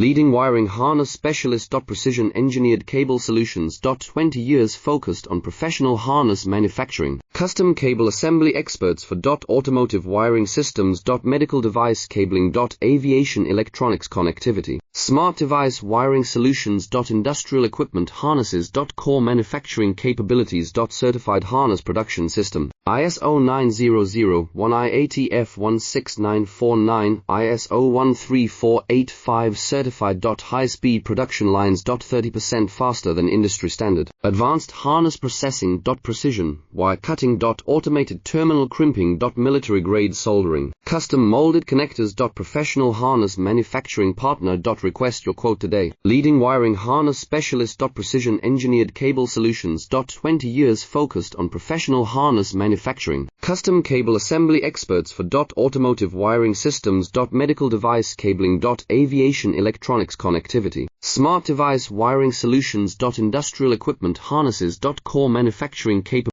Leading wiring harness specialist. Precision engineered cable solutions. 20 years focused on professional harness manufacturing. Custom cable assembly experts for automotive wiring systems. Medical device cabling. Aviation electronics connectivity. Smart device wiring solutions. Industrial equipment harnesses. Core manufacturing capabilities. Certified harness production system. ISO 9001 16949, ISO 13485 certified. High-speed production lines. 30% faster than industry standard. Advanced harness processing. Precision wire cutting. Automated terminal crimping. Military-grade soldering. Custom molded connectors. Professional harness manufacturing partner. Request your quote today. Leading wiring harness specialist. Precision engineered cable solutions. 20 years focused on professional harness manufacturing. Custom cable assembly experts for automotive wiring systems. Medical device cabling. Aviation electronics connectivity. Smart device wiring solutions. Industrial equipment harnesses. Core manufacturing capabilities.